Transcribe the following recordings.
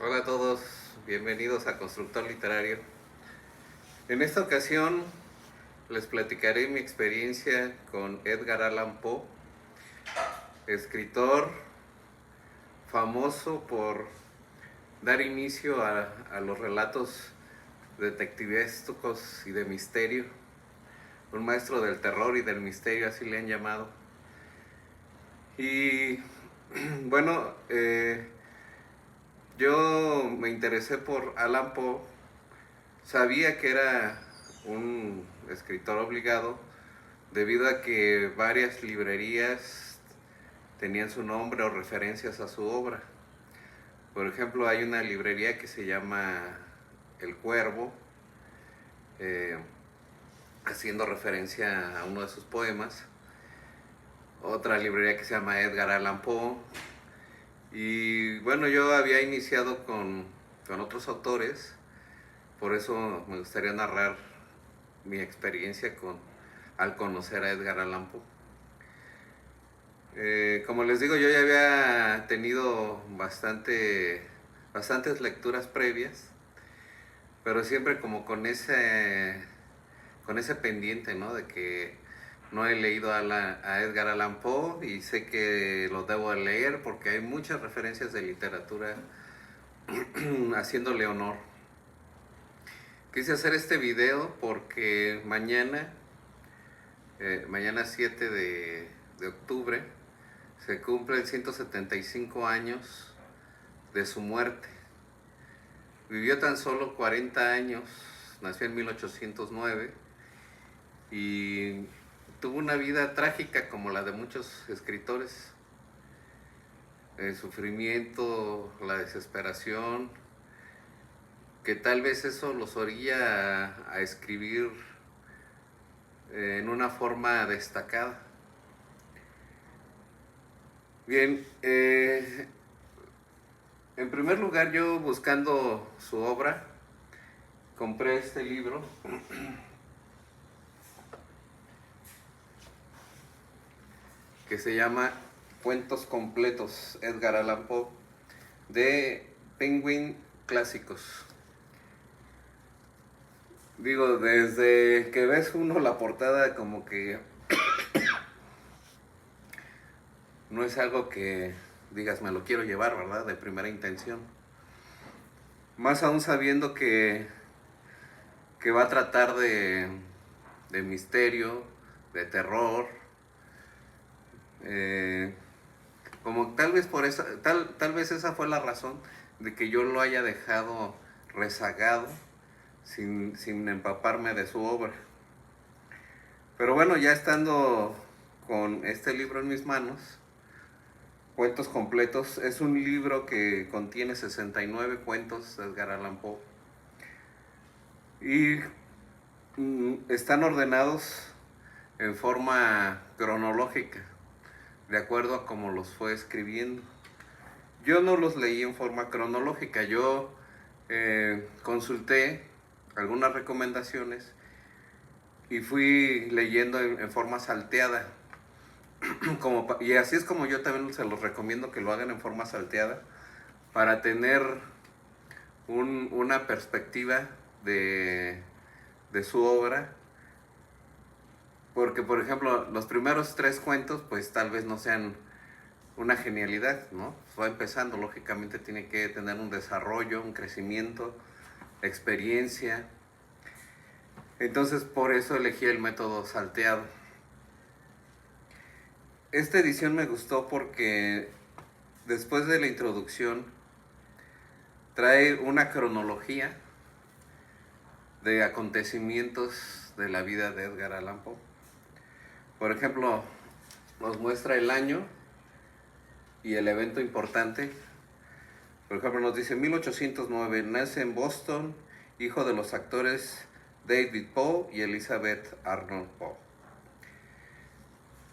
Hola a todos, bienvenidos a Constructor Literario. En esta ocasión les platicaré mi experiencia con Edgar Allan Poe, escritor famoso por dar inicio a los relatos detectivescos y de misterio, un maestro del terror y del misterio, así le han llamado. Y bueno, yo me interesé por Allan Poe. Sabía que era un escritor obligado debido a que varias librerías tenían su nombre o referencias a su obra. Por ejemplo, hay una librería que se llama El Cuervo, eh, haciendo referencia a uno de sus poemas. Otra librería que se llama Edgar Allan Poe. Y bueno, yo había iniciado con otros autores, por eso me gustaría narrar mi experiencia al conocer a Edgar Allan Poe. Como les digo, yo ya había tenido bastantes lecturas previas, pero siempre como con ese pendiente, ¿no? De que no he leído a Edgar Allan Poe y sé que lo debo leer porque hay muchas referencias de literatura haciéndole honor. Quise hacer este video porque mañana 7 de octubre, se cumplen 175 años de su muerte. Vivió tan solo 40 años, nació en 1809 y tuvo una vida trágica como la de muchos escritores. El sufrimiento, la desesperación, que tal vez eso los orilla a escribir en una forma destacada. Bien, en primer lugar, yo buscando su obra, compré este libro que se llama Cuentos Completos, Edgar Allan Poe, de Penguin Clásicos. Digo, desde que ves uno la portada, como que no es algo que digas, me lo quiero llevar, ¿verdad? De primera intención. Más aún sabiendo que va a tratar de misterio, de terror. Como tal vez por esa, tal vez esa fue la razón de que yo lo haya dejado rezagado sin empaparme de su obra. Pero bueno, ya estando con este libro en mis manos, Cuentos Completos, es un libro que contiene 69 cuentos de Edgar Allan Poe. Y están ordenados en forma cronológica, de acuerdo a cómo los fue escribiendo. Yo no los leí en forma cronológica, yo consulté algunas recomendaciones y fui leyendo en forma salteada. Y así es como yo también se los recomiendo que lo hagan en forma salteada, para tener una perspectiva de su obra. Porque, por ejemplo, los primeros 3 cuentos, pues tal vez no sean una genialidad, ¿no? Va empezando, lógicamente tiene que tener un desarrollo, un crecimiento, experiencia. Entonces, por eso elegí el método salteado. Esta edición me gustó porque después de la introducción trae una cronología de acontecimientos de la vida de Edgar Allan Poe. Por ejemplo, nos muestra el año y el evento importante. Por ejemplo, nos dice 1809, nace en Boston, hijo de los actores David Poe y Elizabeth Arnold Poe.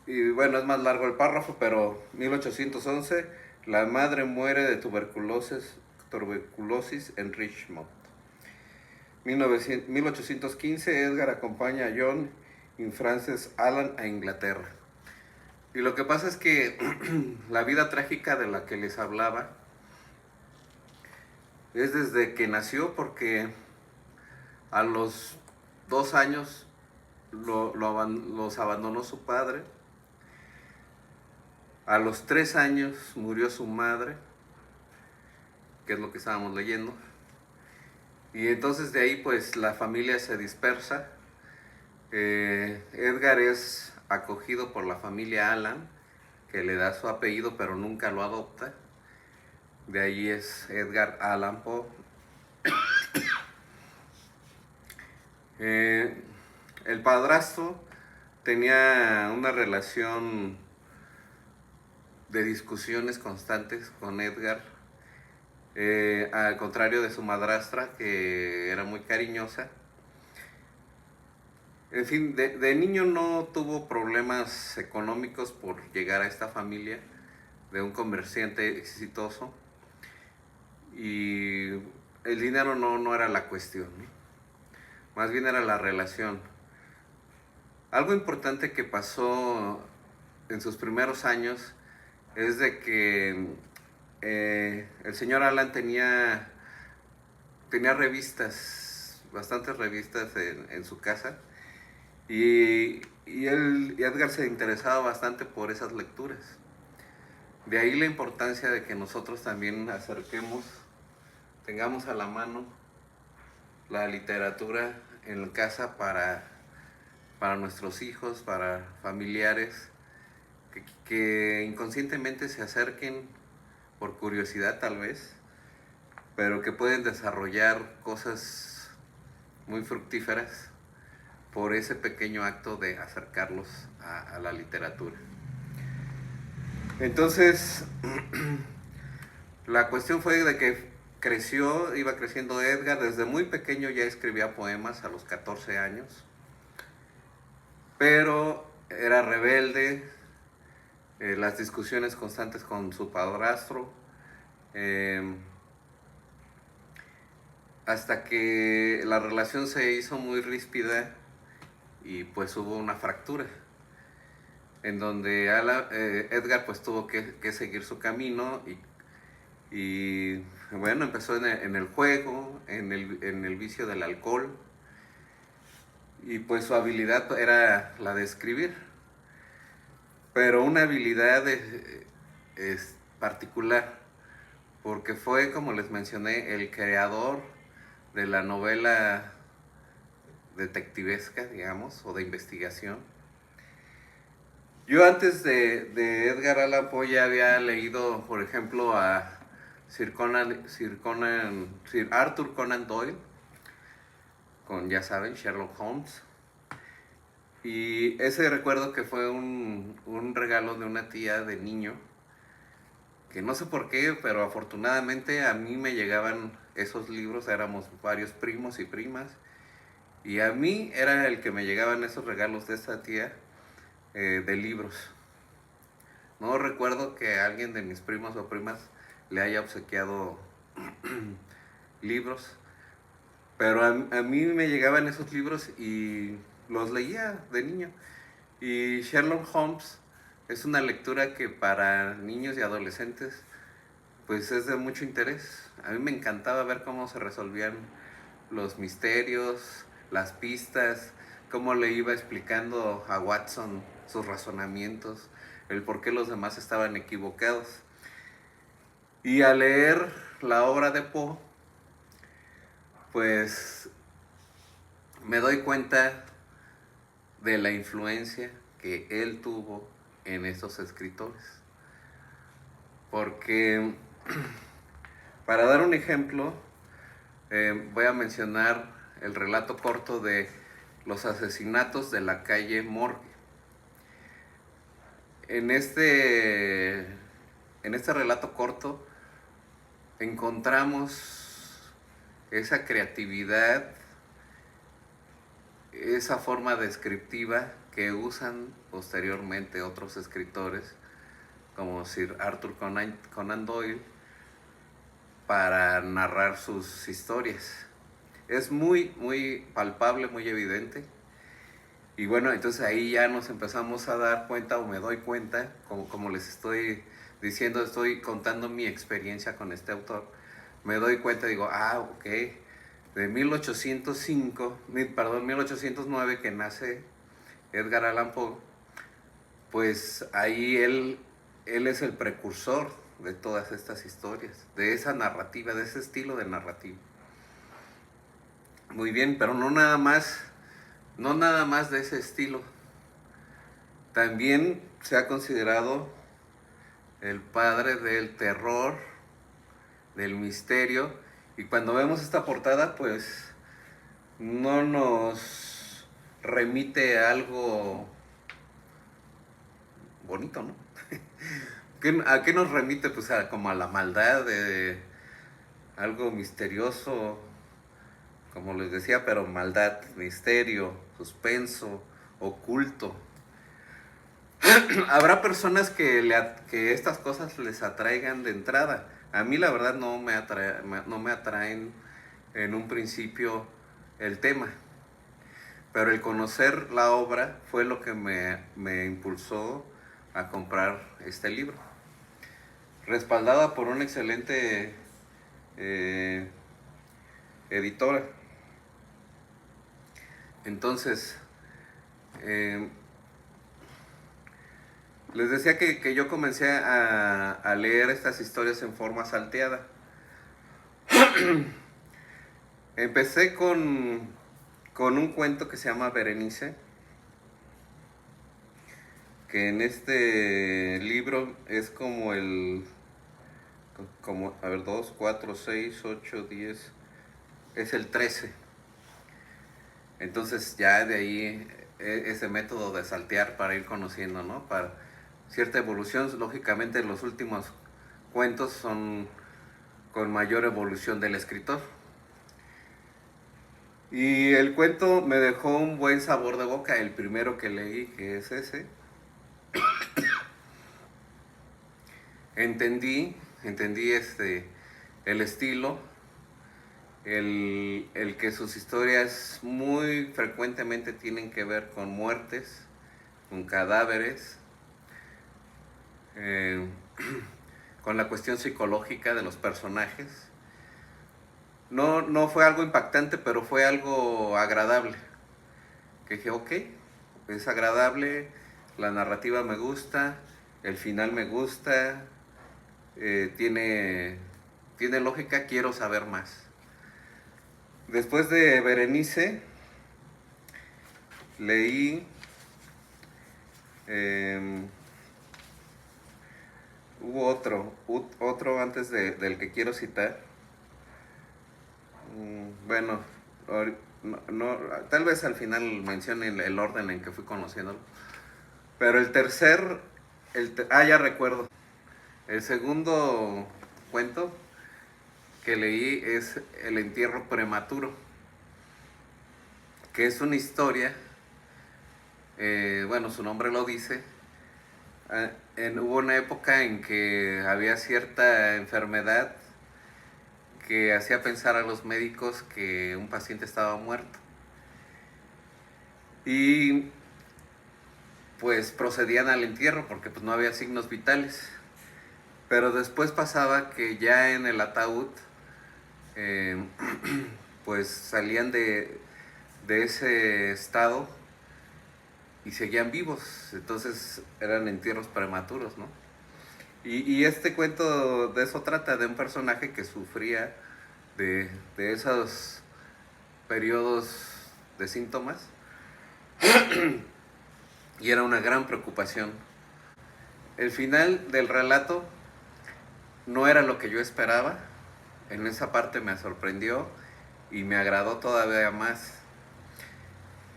Y bueno, es más largo el párrafo, pero 1811, la madre muere de tuberculosis en Richmond. 1815, Edgar acompaña a John y Frances Allan a Inglaterra. Y lo que pasa es que la vida trágica de la que les hablaba es desde que nació, porque a los 2 años los abandonó su padre. A los 3 años murió su madre, que es lo que estábamos leyendo. Y entonces de ahí pues la familia se dispersa. Edgar es acogido por la familia Allan, que le da su apellido pero nunca lo adopta. De ahí es Edgar Allan Poe. El padrastro tenía una relación de discusiones constantes con Edgar, al contrario de su madrastra, que era muy cariñosa. En fin, de niño no tuvo problemas económicos por llegar a esta familia de un comerciante exitoso, y el dinero no era la cuestión, ¿no? Más bien era la relación. Algo importante que pasó en sus primeros años es de que el señor Allan tenía revistas, bastantes revistas en su casa, y Edgar se interesaba bastante por esas lecturas. De ahí la importancia de que nosotros también tengamos a la mano la literatura en casa para nuestros hijos, para familiares, que inconscientemente se acerquen por curiosidad tal vez, pero que pueden desarrollar cosas muy fructíferas por ese pequeño acto de acercarlos a la literatura. Entonces, la cuestión fue de que iba creciendo Edgar. Desde muy pequeño ya escribía poemas, a los 14 años, pero era rebelde, las discusiones constantes con su padrastro, hasta que la relación se hizo muy ríspida y pues hubo una fractura en donde Edgar pues tuvo que seguir su camino, y bueno, empezó en el juego, en el vicio del alcohol, y pues su habilidad era la de escribir, pero una habilidad es particular, porque fue, como les mencioné, el creador de la novela detectivesca, digamos, o de investigación. Yo antes de Edgar Allan Poe ya había leído, por ejemplo, a Sir Arthur Conan Doyle, con, ya saben, Sherlock Holmes. Y ese recuerdo que fue un regalo de una tía de niño, que no sé por qué, pero afortunadamente a mí me llegaban esos libros. Éramos varios primos y primas, y a mí era el que me llegaban esos regalos de esta tía, de libros. No recuerdo que alguien de mis primos o primas le haya obsequiado libros, pero a mí me llegaban esos libros y los leía de niño. Y Sherlock Holmes es una lectura que para niños y adolescentes pues es de mucho interés. A mí me encantaba ver cómo se resolvían los misterios, las pistas, cómo le iba explicando a Watson sus razonamientos, el por qué los demás estaban equivocados. Y al leer la obra de Poe, pues me doy cuenta de la influencia que él tuvo en esos escritores. Porque, para dar un ejemplo, voy a mencionar el relato corto de Los asesinatos de la calle Morgue. En este relato corto encontramos esa creatividad, esa forma descriptiva que usan posteriormente otros escritores, como Sir Arthur Conan Doyle, para narrar sus historias. Es muy, muy palpable, muy evidente. Y bueno, entonces ahí ya nos empezamos a dar cuenta, o me doy cuenta, como les estoy diciendo, estoy contando mi experiencia con este autor, me doy cuenta, digo, ok, de 1809 que nace Edgar Allan Poe, pues ahí él es el precursor de todas estas historias, de esa narrativa, de ese estilo de narrativa. Muy bien, pero no nada más de ese estilo. También se ha considerado el padre del terror, del misterio, y cuando vemos esta portada, pues no nos remite a algo bonito, ¿no? ¿A qué nos remite? Pues como a la maldad, de algo misterioso, como les decía, pero maldad, misterio, suspenso, oculto. Habrá personas que estas cosas les atraigan de entrada. A mí la verdad no me atraen en un principio el tema. Pero el conocer la obra fue lo que me impulsó a comprar este libro. Respaldada por una excelente editora. Entonces, les decía que yo comencé a leer estas historias en forma salteada. Empecé con un cuento que se llama Berenice, que en este libro es como a ver, 2, 4, 6, 8, 10, es el 13. Entonces ya de ahí ese método de saltear para ir conociendo, ¿no? Para cierta evolución, lógicamente los últimos cuentos son con mayor evolución del escritor. Y el cuento me dejó un buen sabor de boca, el primero que leí, que es ese. Entendí el estilo, el que sus historias muy frecuentemente tienen que ver con muertes, con cadáveres, con la cuestión psicológica de los personajes. No fue algo impactante, pero fue algo agradable. Que dije, ok, es agradable, la narrativa me gusta, el final me gusta, tiene lógica, quiero saber más. Después de Berenice, leí hubo otro antes del que quiero citar. Bueno, tal vez al final mencione el orden en que fui conociéndolo. Pero el tercer, ya recuerdo. El segundo cuento que leí es El entierro prematuro, que es una historia, bueno, su nombre lo dice, hubo una época en que había cierta enfermedad que hacía pensar a los médicos que un paciente estaba muerto. Y pues procedían al entierro porque pues no había signos vitales. Pero después pasaba que ya en el ataúd pues salían de ese estado y seguían vivos. Entonces eran entierros prematuros, ¿no? Y este cuento de eso trata, de un personaje que sufría de esos periodos de síntomas y era una gran preocupación. El final del relato no era lo que yo esperaba, en esa parte me sorprendió y me agradó todavía más.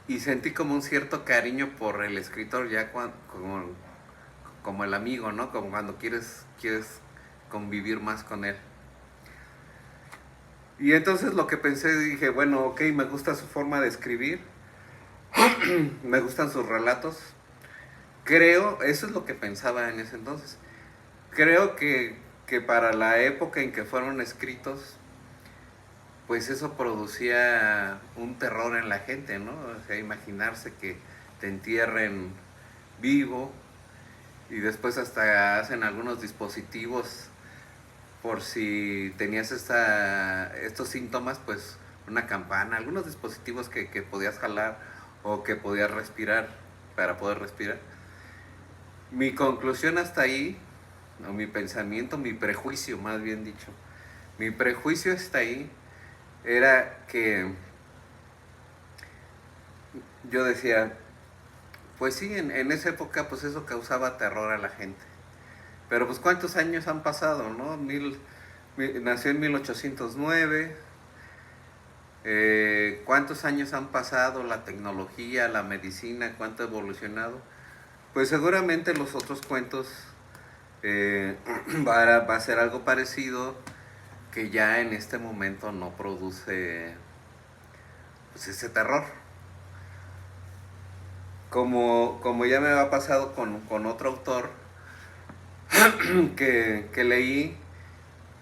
Y sentí como un cierto cariño por el escritor, ya como el amigo, ¿no? Como cuando quieres convivir más con él. Y entonces lo que pensé, dije, bueno, ok, me gusta su forma de escribir, me gustan sus relatos. Creo, eso es lo que pensaba en ese entonces. Creo que para la época en que fueron escritos, pues eso producía un terror en la gente, ¿no? O sea, imaginarse que te entierren vivo y después hasta hacen algunos dispositivos por si tenías estos síntomas, pues una campana, algunos dispositivos que podías jalar o que podías respirar para poder respirar. Mi conclusión hasta ahí, o mi pensamiento, mi prejuicio más bien dicho, mi prejuicio hasta ahí era que yo decía, pues sí, en esa época pues eso causaba terror a la gente. Pero pues cuántos años han pasado, ¿no? Nació en 1809. ¿Cuántos años han pasado? La tecnología, la medicina, cuánto ha evolucionado. Pues seguramente los otros cuentos va a ser algo parecido, que ya en este momento no produce pues ese terror. Como ya me ha pasado con otro autor que leí,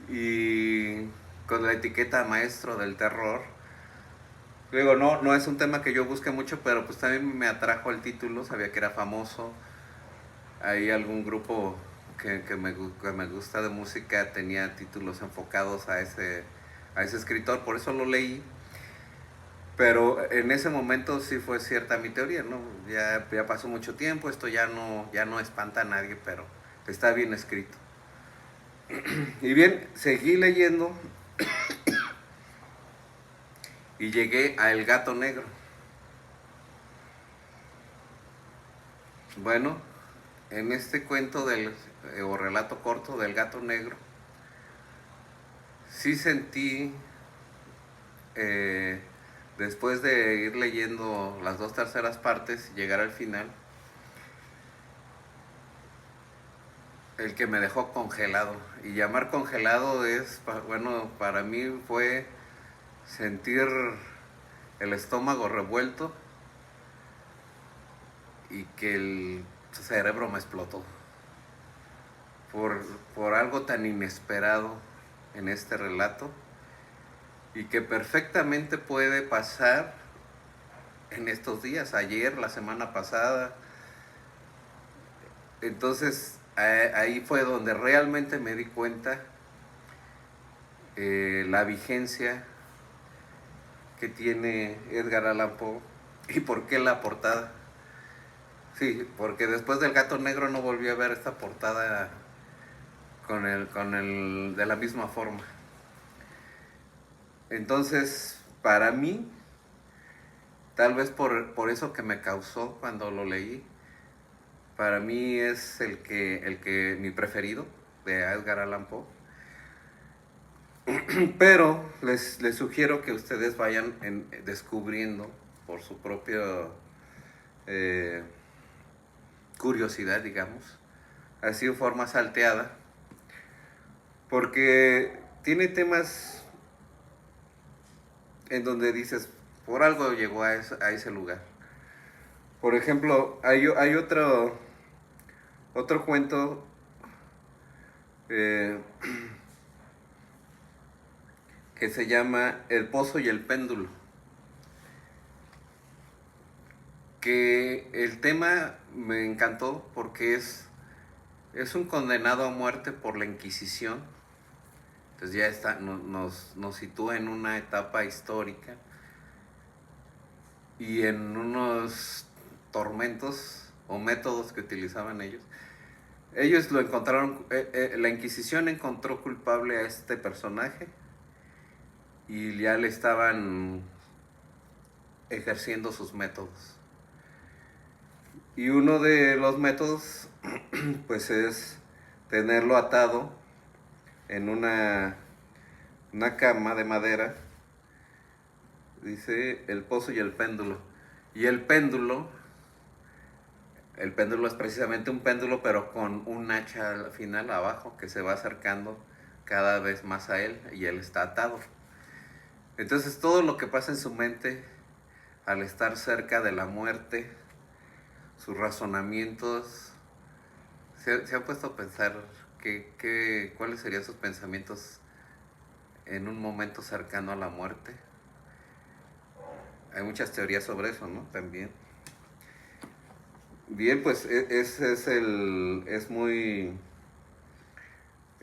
y con la etiqueta maestro del terror. Digo, no es un tema que yo busque mucho, pero pues también me atrajo el título, sabía que era famoso. Hay algún grupo que me gusta de música, tenía títulos enfocados a ese escritor, por eso lo leí. Pero en ese momento sí fue cierta mi teoría, ¿no? Ya pasó mucho tiempo, esto ya no espanta a nadie, pero está bien escrito. Y bien, seguí leyendo y llegué a El Gato Negro. Bueno, en este cuento o relato corto del Gato Negro, sí sentí, eh, después de ir leyendo las 2/3 partes y llegar al final, el que me dejó congelado. Y llamar congelado bueno, para mí fue sentir el estómago revuelto y que el cerebro me explotó por, por algo tan inesperado en este relato, y que perfectamente puede pasar en estos días, ayer, la semana pasada. Entonces ahí fue donde realmente me di cuenta la vigencia que tiene Edgar Allan Poe y por qué la portada. Sí, porque después del Gato Negro no volví a ver esta portada de la misma forma. Entonces, para mí, tal vez por eso que me causó cuando lo leí, para mí es mi preferido de Edgar Allan Poe. Pero les sugiero que ustedes vayan descubriendo por su propia eh, curiosidad, digamos, así en forma salteada, porque tiene temas en donde dices, por algo llegó a ese lugar. Por ejemplo, hay otro cuento eh, que se llama El Pozo y el Péndulo, que el tema me encantó porque es un condenado a muerte por la Inquisición. Entonces ya nos sitúa en una etapa histórica y en unos tormentos o métodos que utilizaban ellos. Ellos lo encontraron, la Inquisición encontró culpable a este personaje y ya le estaban ejerciendo sus métodos. Y uno de los métodos pues es tenerlo atado en una cama de madera. Dice el pozo y el péndulo. Y el péndulo es precisamente un péndulo, pero con un hacha al final abajo que se va acercando cada vez más a él y él está atado. Entonces todo lo que pasa en su mente al estar cerca de la muerte, sus razonamientos, se ha puesto a pensar cuáles serían sus pensamientos en un momento cercano a la muerte. Hay muchas teorías sobre eso, ¿no? También. Bien, pues es muy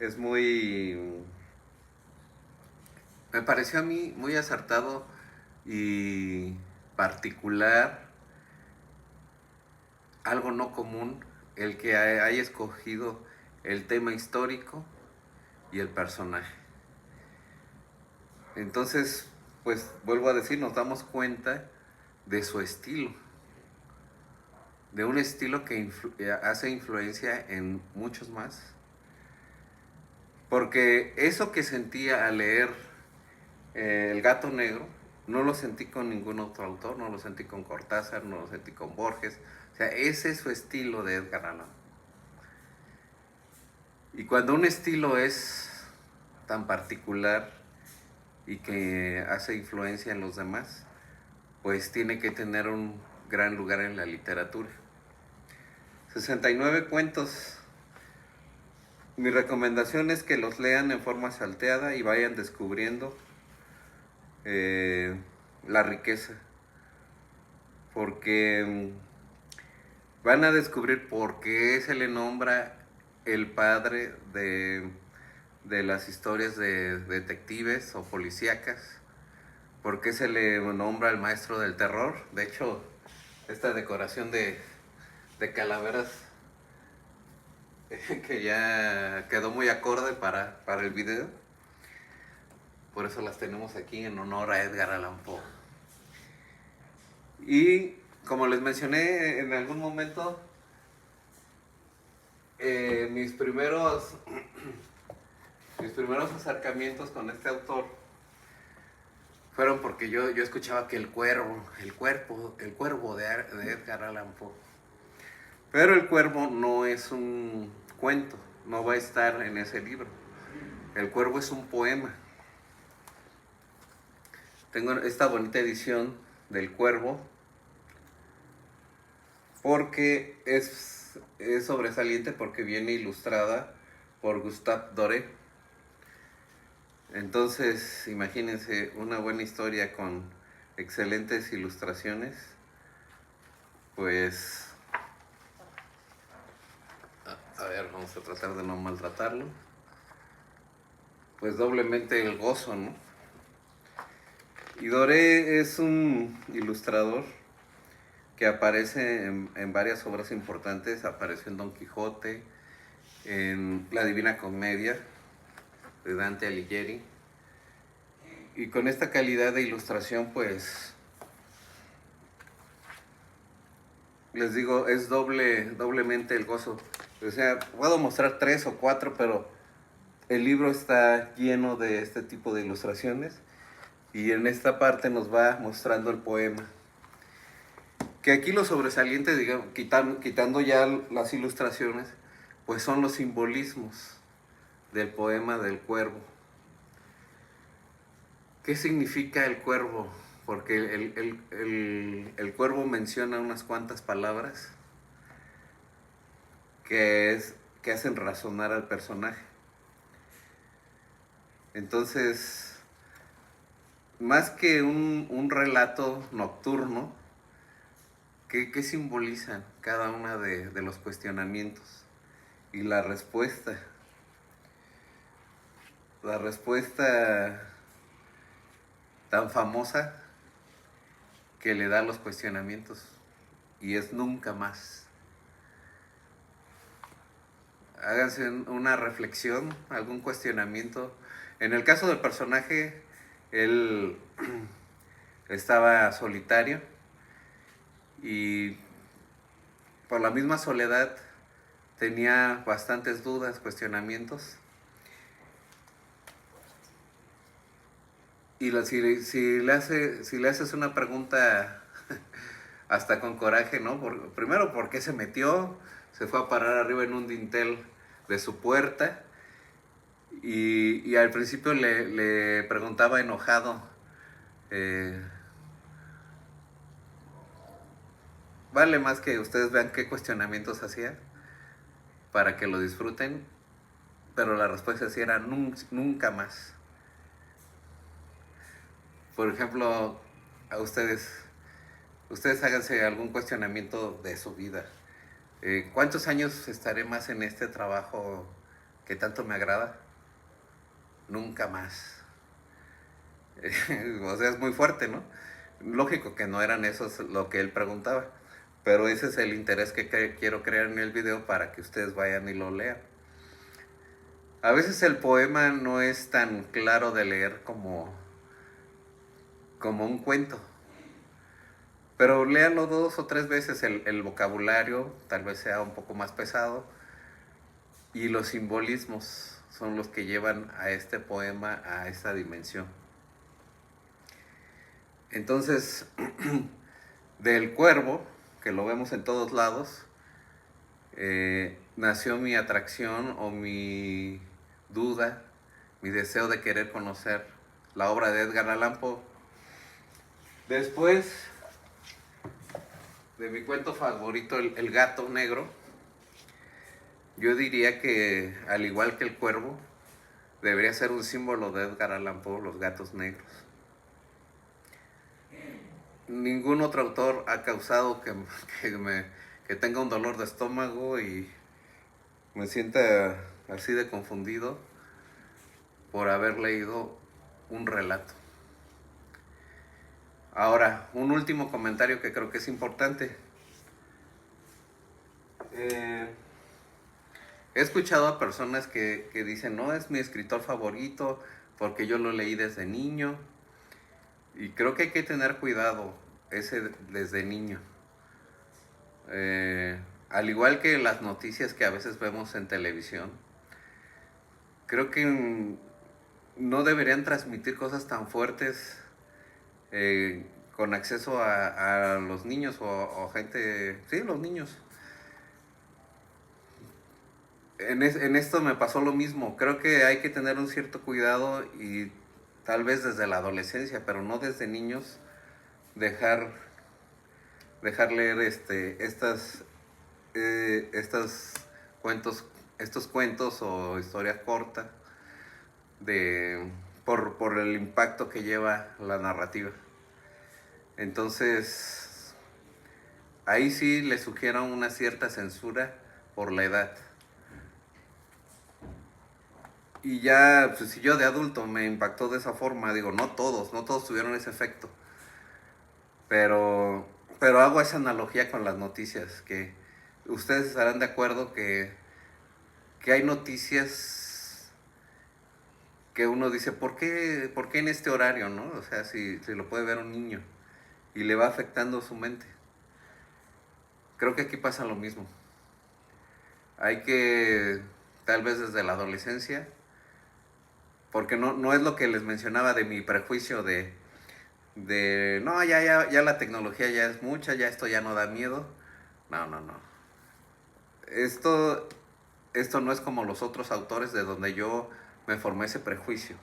es muy, me pareció a mí muy acertado y particular, algo no común, el que haya escogido el tema histórico y el personaje. Entonces, pues vuelvo a decir, nos damos cuenta de su estilo, de un estilo que hace influencia en muchos más. Porque eso que sentía al leer El Gato Negro, no lo sentí con ningún otro autor, no lo sentí con Cortázar, no lo sentí con Borges. O sea, ese es su estilo de Edgar Allan. Y cuando un estilo es tan particular y que hace influencia en los demás, pues tiene que tener un gran lugar en la literatura. 69 cuentos. Mi recomendación es que los lean en forma salteada y vayan descubriendo la riqueza. Porque van a descubrir por qué se le nombra el padre de las historias de detectives o policíacas, por qué se le nombra el maestro del terror. De hecho, esta decoración de calaveras que ya quedó muy acorde para el video, por eso las tenemos aquí en honor a Edgar Allan Poe. Y como les mencioné en algún momento, mis primeros acercamientos con este autor fueron porque yo escuchaba que el cuervo de Edgar Allan Poe. Pero el cuervo no es un cuento, no va a estar en ese libro. El cuervo es un poema. Tengo esta bonita edición del cuervo porque es sobresaliente porque viene ilustrada por Gustave Doré. Entonces, imagínense una buena historia con excelentes ilustraciones. Pues, a ver, vamos a tratar de no maltratarlo. Pues doblemente el gozo, ¿no? Y Doré es un ilustrador que aparece en varias obras importantes. Apareció en Don Quijote, en La Divina Comedia de Dante Alighieri. Y con esta calidad de ilustración, pues, les digo, es doblemente el gozo. O sea, puedo mostrar 3 o 4, pero el libro está lleno de este tipo de ilustraciones. Y en esta parte nos va mostrando el poema. Que aquí lo sobresaliente, digamos, quitando ya las ilustraciones, pues son los simbolismos del poema del cuervo. ¿Qué significa el cuervo? Porque el cuervo menciona unas cuantas palabras que hacen razonar al personaje. Entonces, más que un relato nocturno, ¿qué simbolizan cada uno de los cuestionamientos? Y la respuesta tan famosa que le da a los cuestionamientos, y es nunca más. Háganse una reflexión, algún cuestionamiento. En el caso del personaje, él estaba solitario y por la misma soledad tenía bastantes dudas, cuestionamientos. Y si le haces una pregunta hasta con coraje, ¿no? Primero, ¿por qué se metió? Se fue a parar arriba en un dintel de su puerta. Y al principio le preguntaba enojado, vale más que ustedes vean qué cuestionamientos hacía para que lo disfruten, pero la respuesta sí era nunca más. Por ejemplo, a ustedes háganse algún cuestionamiento de su vida. ¿Cuántos años estaré más en este trabajo que tanto me agrada, nunca más. O sea, es muy fuerte, ¿no? Lógico que no eran esos lo que él preguntaba, pero ese es el interés que quiero crear en el video para que ustedes vayan y lo lean. A veces el poema no es tan claro de leer como un cuento, pero léanlo 2 o 3 veces, el vocabulario tal vez sea un poco más pesado y los simbolismos son los que llevan a este poema a esta dimensión. Entonces, del cuervo, que lo vemos en todos lados, nació mi atracción o mi duda, mi deseo de querer conocer la obra de Edgar Allan Poe. Después de mi cuento favorito, El gato negro, yo diría que, al igual que el cuervo, debería ser un símbolo de Edgar Allan Poe, los gatos negros. Ningún otro autor ha causado que tenga un dolor de estómago y me sienta así de confundido por haber leído un relato. Ahora, un último comentario que creo que es importante. He escuchado a personas que dicen, no, es mi escritor favorito porque yo lo leí desde niño. Y creo que hay que tener cuidado ese desde niño. Al igual que las noticias que a veces vemos en televisión, creo que no deberían transmitir cosas tan fuertes con acceso a los niños o gente, sí, los niños. En esto me pasó lo mismo. Creo que hay que tener un cierto cuidado y tal vez desde la adolescencia, pero no desde niños, dejar leer estas cuentos, estos cuentos o historias cortas por el impacto que lleva la narrativa. Entonces, ahí sí le sugiero una cierta censura por la edad. Y ya, pues si yo de adulto me impactó de esa forma, digo, no todos tuvieron ese efecto. Pero hago esa analogía con las noticias, que ustedes estarán de acuerdo que hay noticias que uno dice, ¿por qué en este horario, no? O sea, si lo puede ver un niño y le va afectando su mente. Creo que aquí pasa lo mismo. Hay que, tal vez desde la adolescencia, porque no es lo que les mencionaba de mi prejuicio de no, ya la tecnología ya es mucha, ya esto ya no da miedo. No. Esto no es como los otros autores de donde yo me formé ese prejuicio.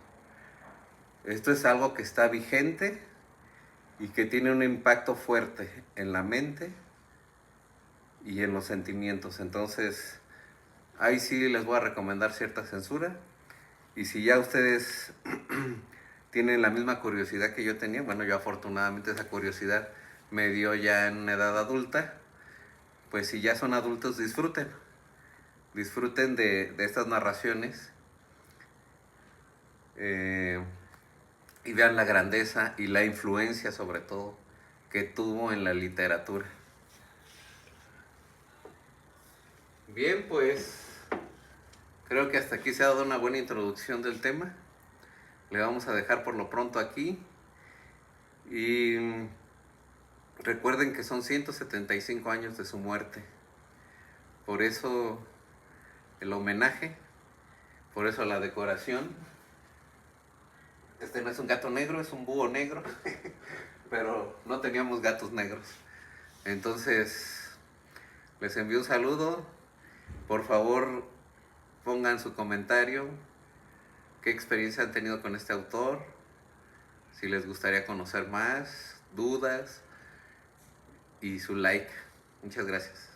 Esto es algo que está vigente y que tiene un impacto fuerte en la mente y en los sentimientos. Entonces, ahí sí les voy a recomendar cierta censura. Y si ya ustedes tienen la misma curiosidad que yo tenía, bueno, yo afortunadamente esa curiosidad me dio ya en una edad adulta, pues si ya son adultos, disfruten de estas narraciones y vean la grandeza y la influencia sobre todo que tuvo en la literatura. Bien, pues creo que hasta aquí se ha dado una buena introducción del tema. Le vamos a dejar por lo pronto aquí. Y recuerden que son 175 años de su muerte. Por eso el homenaje, por eso la decoración. Este no es un gato negro, es un búho negro. Pero no teníamos gatos negros. Entonces, les envío un saludo. Por favor, pongan su comentario. ¿Qué experiencia han tenido con este autor? Si les gustaría conocer más, dudas y su like. Muchas gracias.